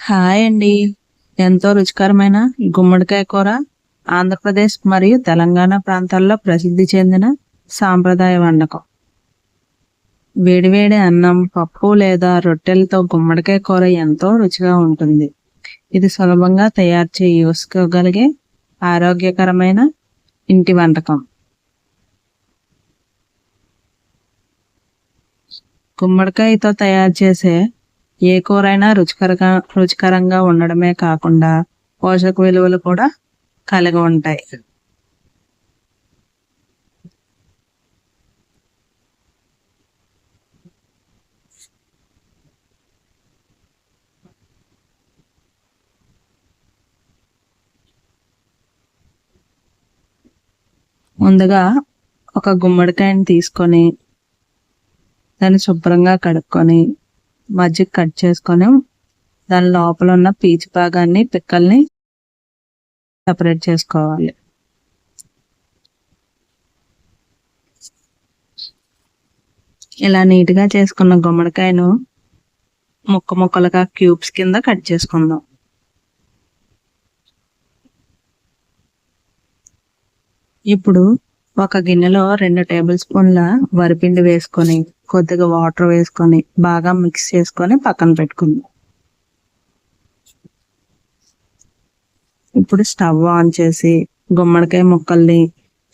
Hi అండి. ఎంతో రుచికరమైన గుమ్మడికాయ కూర ఆంధ్రప్రదేశ్ మరియు తెలంగాణ ప్రాంతాల్లో ప్రసిద్ధి చెందిన సాంప్రదాయ వంటకం. వేడివేడి అన్నం, పప్పు లేదా రొట్టెలతో గుమ్మడికాయ కూర ఎంతో రుచిగా ఉంటుంది. ఇది సులభంగా తయారు చేసుకోగలిగే ఆరోగ్యకరమైన ఇంటి వంటకం. గుమ్మడికాయతో తయారు చేసే ఏ కూరైనా రుచికరంగా ఉండడమే కాకుండా పోషక విలువలు కూడా కలిగి ఉంటాయి. ముందుగా ఒక గుమ్మడికాయని తీసుకొని దాన్ని శుభ్రంగా కడుక్కొని మజ్జిగ కట్ చేసుకొని దాని లోపల ఉన్న పీచు భాగాన్ని పిక్కల్ని సపరేట్ చేసుకోవాలి. ఇలా నీట్గా చేసుకున్న గుమ్మడికాయను ముక్కలుగా క్యూబ్స్ కింద కట్ చేసుకుందాం. ఇప్పుడు ఒక గిన్నెలో 2 టేబుల్ స్పూన్ల వరిపిండి వేసుకొని కొద్దిగా వాటర్ వేసుకొని బాగా మిక్స్ చేసుకొని పక్కన పెట్టుకుందాం. ఇప్పుడు స్టవ్ ఆన్ చేసి గుమ్మడికాయ ముక్కల్ని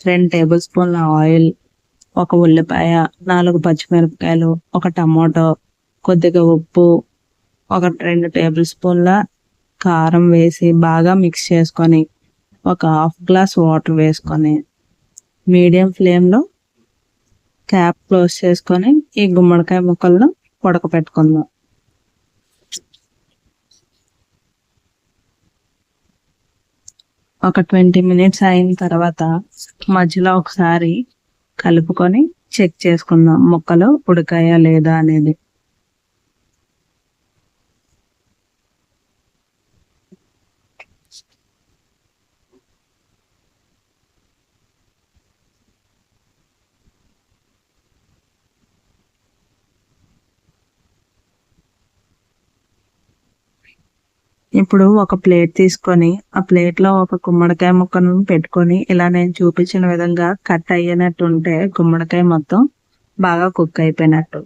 2 టేబుల్ స్పూన్ల ఆయిల్, 1 ఉల్లిపాయ, 4 పచ్చిమిరపకాయలు, 1 టమాటో, కొద్దిగా ఉప్పు, 2 టేబుల్ స్పూన్ల కారం వేసి బాగా మిక్స్ చేసుకొని 1/2 గ్లాస్ వాటర్ వేసుకొని మీడియం ఫ్లేమ్లో క్యాప్ క్లోజ్ చేసుకొని ఈ గుమ్మడికాయ ముక్కలను ఉడకపెట్టుకుందాం. ఒక 20 మినిట్స్ అయిన తర్వాత మధ్యలో ఒకసారి కలుపుకొని చెక్ చేసుకుందాం ముక్కలు ఉడికాయా లేదా అనేది. ఇప్పుడు ఒక ప్లేట్ తీసుకొని ఆ ప్లేట్లో ఒక గుమ్మడికాయ ముక్కను పెట్టుకొని ఇలా నేను చూపించిన విధంగా కట్ అయ్యేనట్టు ఉంటే గుమ్మడికాయ మొత్తం బాగా కుక్ అయిపోయినట్టు.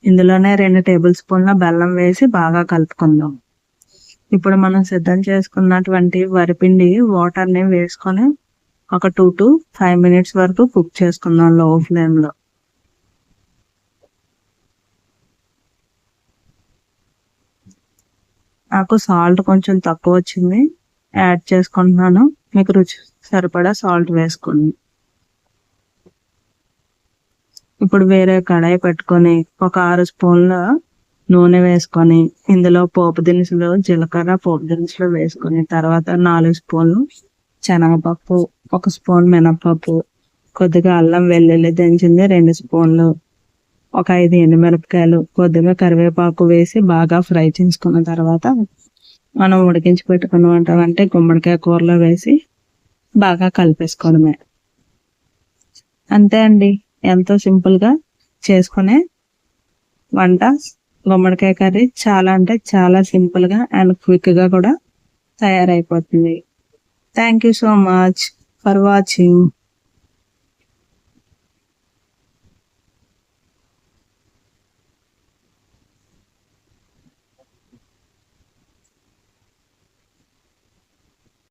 ఇందులోనే 2 టేబుల్ స్పూన్ల బెల్లం వేసి బాగా కలుపుకుందాం. ఇప్పుడు మనం సిద్ధం చేసుకున్నటువంటి వరిపిండి వాటర్ని వేసుకొని ఒక 2 to 5 మినిట్స్ వరకు కుక్ చేసుకుందాం లో ఫ్లేమ్లో. నాకు సాల్ట్ కొంచెం తక్కువ వచ్చింది, యాడ్ చేసుకుంటున్నాను. మీకు రుచి సరిపడా సాల్ట్ వేసుకోండి. ఇప్పుడు వేరే కడాయి పెట్టుకొని ఒక 6 స్పూన్ల నూనె వేసుకొని ఇందులో పోపు దినుసులు, జీలకర్ర పోపు దినుసులు వేసుకొని తర్వాత 4 స్పూన్లు శనగపప్పు, 1 స్పూన్ మినపప్పు, కొద్దిగా అల్లం వెల్లుల్లి దంచింది 2 స్పూన్లు, ఒక 5 ఎండుమిరపకాయలు, కొద్దిగా కరివేపాకు వేసి బాగా ఫ్రై చేసుకున్న తర్వాత మనం ఉడికించి పెట్టుకున్నటువంటి గుమ్మడికాయ కూరలో వేసి బాగా కలిపేసుకోవడమే. అంతే అండి, ఎంతో సింపుల్గా చేసుకునే వంట గుమ్మడికాయ కర్రీ. చాలా అంటే చాలా సింపుల్గా అండ్ క్విక్గా కూడా తయారైపోతుంది. Thank you so much for watching.